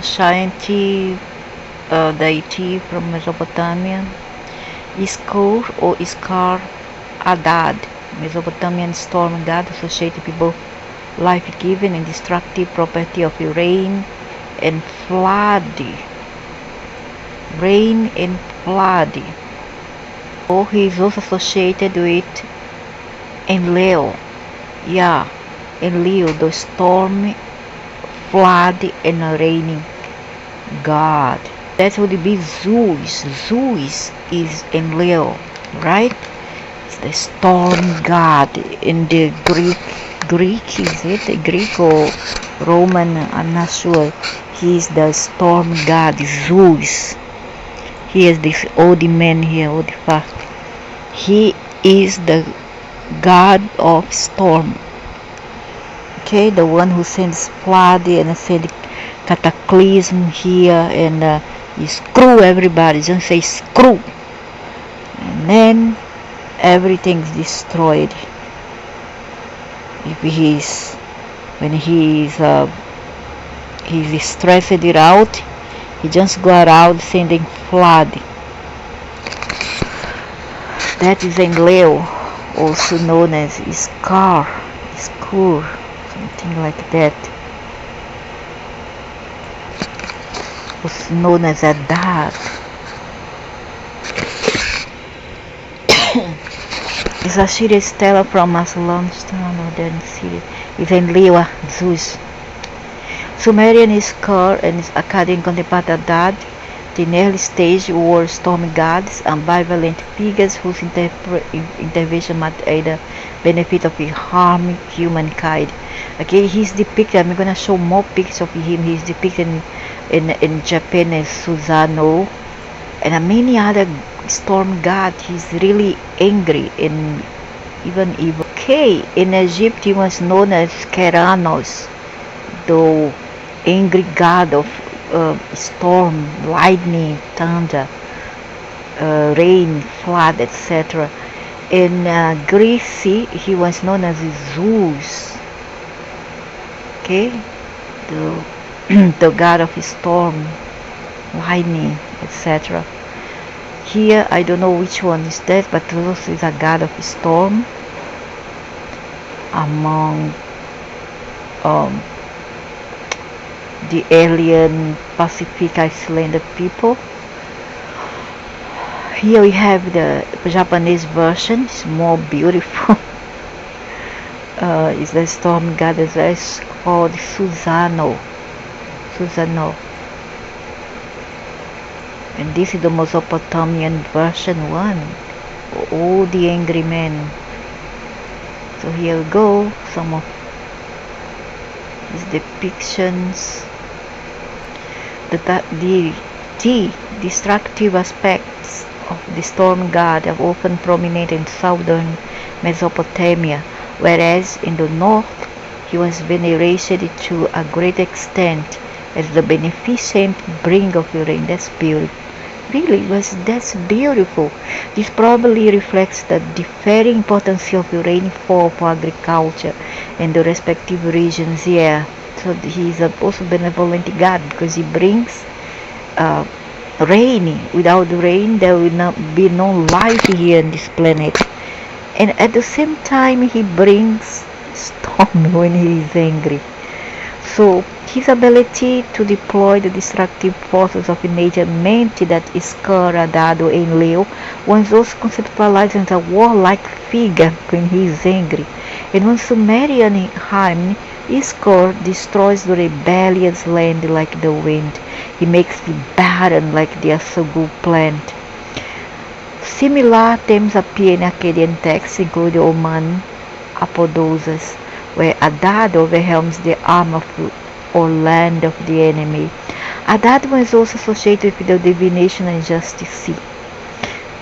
ancient deity from Mesopotamian. Iškur or Iškur Adad, Mesopotamian storm god associated with both life-giving and destructive property of rain and flooding. Rain and flooding. Oh, he is also associated with ENLIL. Yeah, ENLIL, the storm, flood, and raining god. That would be Zeus. Zeus is ENLIL, right? It's the storm god in the Greek, is it? The Greek or Roman? I'm not sure. He is the storm god, Zeus. He is this old man here, old fast. He is the god of storm. Okay, the one who sends flood and sends cataclysm here and you screw everybody, just say screw, and then everything's destroyed. If when he's stressed it out, he just go around sending flood. That is ENLIL, also known as Iškur, something like that. Was known as Adad. It's a Syrian stela from Maslanstone, northern Syria. It's ENLIL, Zeus. Sumerian Iškur and its Akkadian counterpart Adad, the early stage were storm gods, ambivalent figures whose intervention might either benefit or harm humankind. Okay, he's depicted, I'm gonna show more pictures of him. He's depicted in Japan as Susano and many other storm gods. He's really angry and even evil. Okay, in Egypt he was known as Keranos, the angry god of storm, lightning, thunder, rain, flood, etc. In Greece he was known as Zeus. Okay, the god of storm, lightning, etc. Here I don't know which one is that, but Zeus is a god of storm among the alien Pacific Islander people. Here we have the Japanese version. It's more beautiful. It's the storm goddess. It's called Susano. And this is the Mesopotamian version one. All the angry men. So here we go. Some of these depictions. The destructive aspects of the storm god are often prominent in southern Mesopotamia, whereas in the north he was venerated to a great extent as the beneficent bringer of rain. That's beautiful. Really, that's beautiful. This probably reflects the differing importance of rainfall for agriculture in the respective regions here. So he is also benevolent god because he brings rain. Without rain there will not be no life here on this planet, and at the same time he brings storm when he is angry. So his ability to deploy the destructive forces of nature meant that Iškur, Adad, or ENLIL was also conceptualized as a warlike figure when he is angry. And when Sumerian hymn, Iškur destroys the rebellious land like the wind. He makes it barren like the asagu plant. Similar themes appear in Akkadian texts, including Oman Apodoses, where Adad overwhelms the arm of or land of the enemy. Adad was also associated with the divination and justice.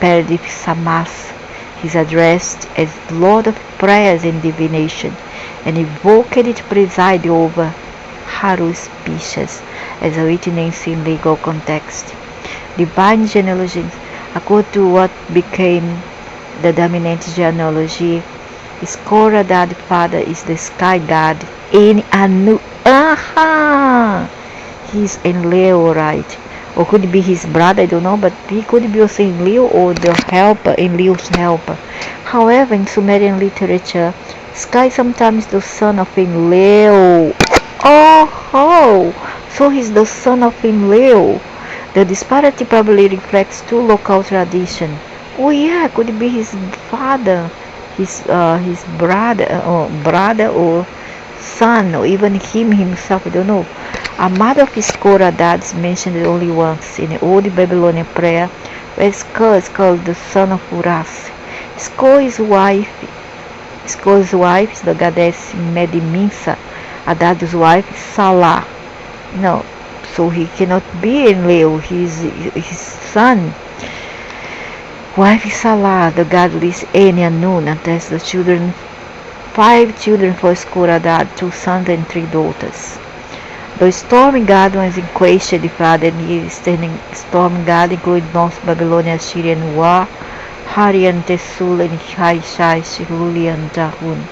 Paired with Samas, he is addressed as Lord of Prayers and Divination, and invoked to preside over Haru species, as written in legal context. Divine genealogies, according to what became the dominant genealogy, Iškur Adad father is the sky god in Anu. he's Enlil, right? Or could be his brother, I don't know, but he could be also Enlil or the helper, Enlil's helper. However, in Sumerian literature, Sky is sometimes the son of Enlil. Oh, so he's the son of Enlil. The disparity probably reflects two local traditions. Oh yeah, could be his father, his brother or son, or even him himself. I don't know. A mother of Iškur is mentioned only once in the old Babylonian prayer, where Iškur is called the son of Uras. Iškur's wife is the goddess Mediminsa. Adad's wife is Salah. No, so he cannot be Enlil. His son. Wife is Salah, the godless Eni and Nun, and has the children, 5 children for Iškur, 2 sons and 3 daughters. The storm god was in Quatia, the father, and his storm god included North Babylonian, Assyrian, Wa, Harian, Tesul, and Haishaish, Luli, and Jahun.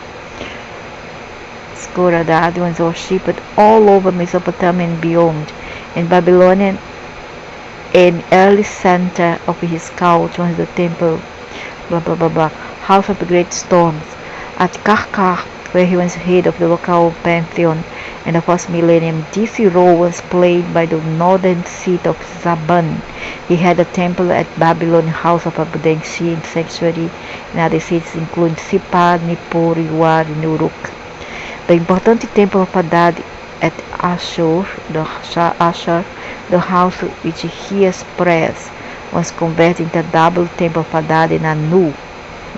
Iškur was worshipped all over Mesopotamia and beyond. In Babylonian, an early center of his cult was the temple, house of the great storms. At Karkar, where he was head of the local pantheon, in the first millennium, this role was played by the northern seat of Zaban. He had a temple at Babylon, house of abundance and sanctuary, and other cities including Sippar, Nippur, Iwar, and Uruk. The important temple of Hadad at Ashur, the house which hears prayers, was converted into a double temple of Hadad in Anu,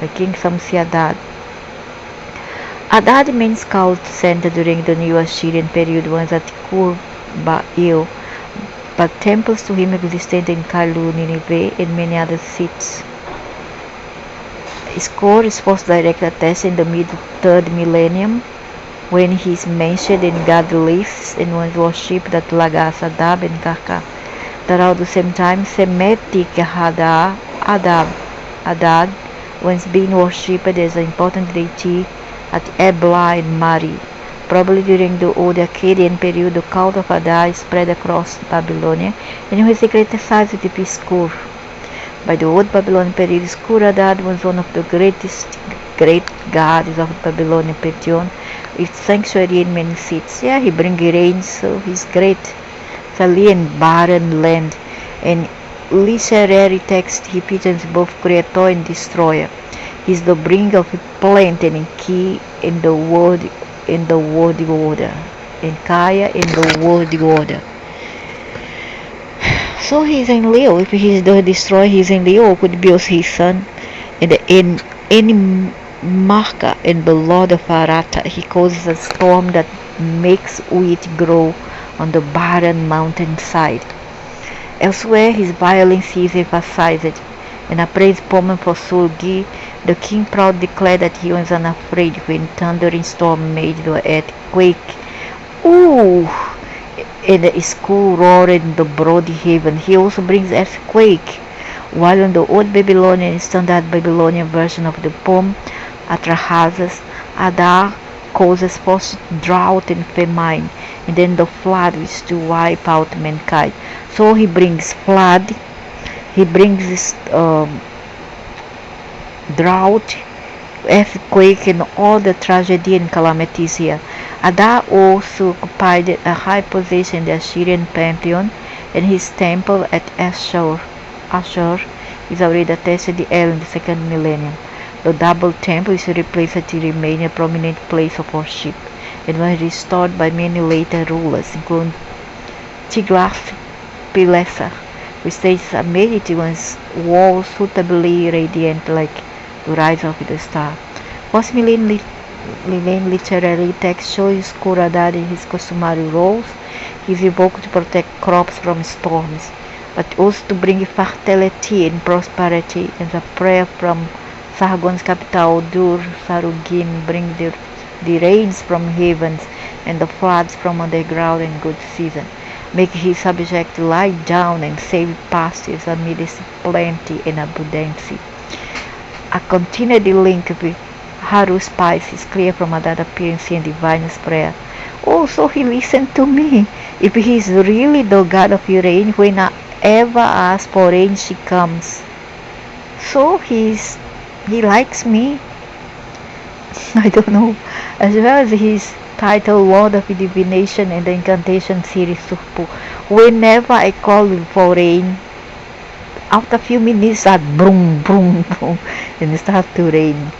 the king Samsi-Adad. Hadad means cult center during the New Assyrian period was at Kur-Ba'il, but temples to him existed in Kalu, Nineveh, and many other cities. Iškur is first directly attested in the mid-3rd millennium, when he is mentioned in God lists and was worshipped at Lagas, Adab, and Karkar. Around the same time, Semitic Hadad was being worshipped as an important deity at Ebla and Mari. Probably during the old Akkadian period, the cult of Hadad spread across Babylonia, and he was criticized with Iškur. By the old Babylonian period, Iškur Hadad was one of the great gods of the Babylonian pantheon, with sanctuary in many cities. Yeah, he brings rain, so he's great. It's a lean, barren land. And literary text, he presents both creator and destroyer. He's the bringer of plant and key in the world order. In Kaya in the world order. So he's Enlil. If he's the destroyer, he's Enlil. Could be also his son. And any marker and the Lord of Arata, he causes a storm that makes wheat grow on the barren mountainside. Elsewhere, his violence is emphasized. In a praise poem for Sulgi, the king proudly declared that he was unafraid when thunder and storm made the earth quake. Ooh! And the Iškur roared in the broad heaven. He also brings earthquake. While in the old Babylonian standard Babylonian version of the poem, Atrahasis, Hadad causes first drought and famine, and then the flood which to wipe out mankind. So he brings flood, he brings this drought, earthquake, and all the tragedy and calamities here. Hadad also occupied a high position in the Assyrian pantheon, and his temple at Ashur is already attested early in the 2nd millennium. The double temple is replaced to remain a prominent place of worship, and was restored by many later rulers, including Tiglath-Pileser, which states made one's walls suitably radiant like the rise of the star. First millennium literary text shows Iškur Hadad in his customary roles. He is evoked to protect crops from storms, but also to bring fertility and prosperity, and a prayer from Sargon's capital, Dur-Sarugin, bring the rains from heavens and the floods from underground in good season. Make his subject lie down and save pastures amidst plenty and abundance. A continued link with Haru's spice is clear from Hadad's appearance in divine prayer, Oh, so he listened to me. If he's really the god of rain, when I ever ask for rain, she comes. So he likes me. I don't know. As well as his title, Word of Divination, and the incantation series, Supu. Whenever I call for rain, after a few minutes, start boom, boom, boom, and it starts to rain.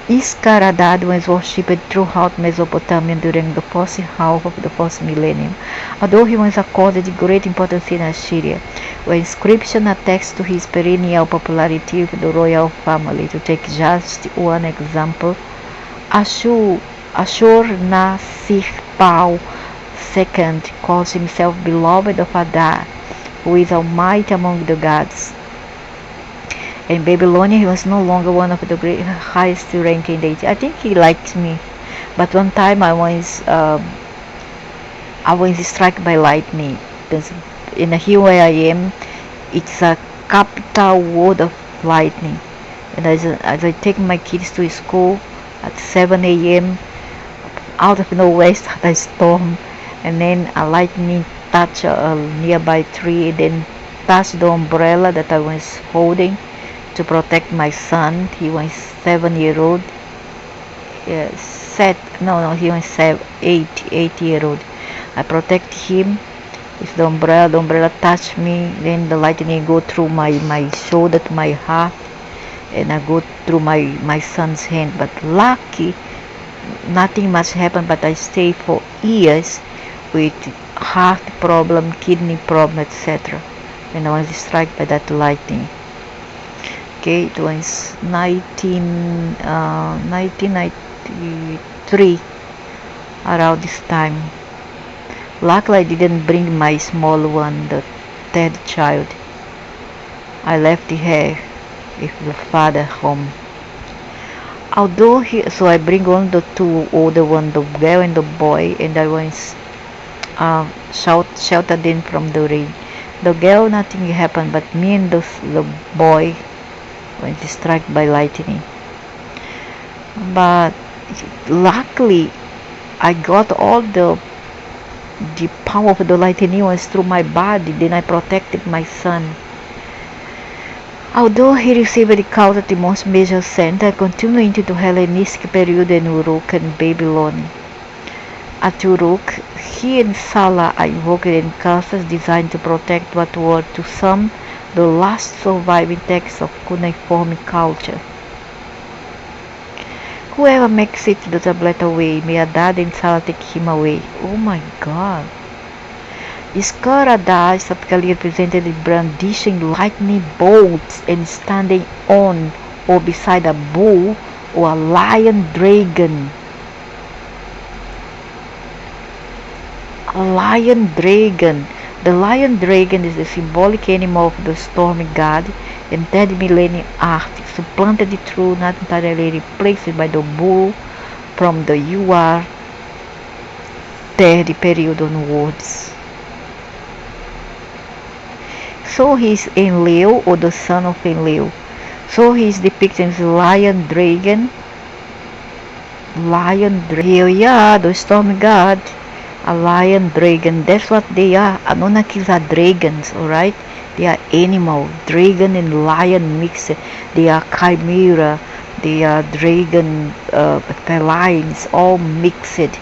Iškur was worshipped throughout Mesopotamia during the first half of the first millennium, although he was accorded great importance in Assyria, where inscription attest to his perennial popularity with the royal family. To take just one example, Ashur-nasir-pal II calls himself beloved of Adar, who is almighty among the gods. In Babylonia, he was no longer one of the highest ranking deity. I think he liked me, but one time I was struck by lightning. In the hill where I am, it's a capital word of lightning. And as I take my kids to school at 7 a.m., out of nowhere started a storm, and then a lightning touched a nearby tree, and then touched the umbrella that I was holding to protect my son. He was 7-year-old. He was 8-year-old. I protect him with the umbrella touched me, then the lightning go through my shoulder to my heart, and I go through my son's hand. But lucky, nothing much happened, but I stay for years with heart problem, kidney problem, etc. when I was struck by that lightning. Okay, it was 1993, around this time. Luckily, I didn't bring my small one, the third child. I left her with the father home. So I bring on the two older one, the girl and the boy, and I was sheltered in from the rain. The girl, nothing happened, but me and the boy was struck by lightning. But luckily, I got all the power of the lightning was through my body. Then I protected my son. Although he received the cult at the most major center, I continued into the Hellenistic period in Uruk and Babylon. At Uruk, he and Salah are invoked in curses designed to protect what were to some the last surviving texts of cuneiform culture. Whoever makes it the tablet away, may Adad and Salah take him away. Oh my God. Iškur is typically represented in brandishing lightning bolts and standing on or beside a bull or a lion dragon. A lion dragon. The lion dragon is the symbolic animal of the stormy god and third millennium art, supplanted through not entirely replaced by the bull from the UR third period onwards. So he is ENLIL, or the son of ENLIL. So he is depicted as lion dragon. Yeah, the stormy god. A lion dragon, that's what they are. Anunnakis are dragons, alright? They are animal, dragon and lion mixed. They are chimera, they are dragon felines, all mixed.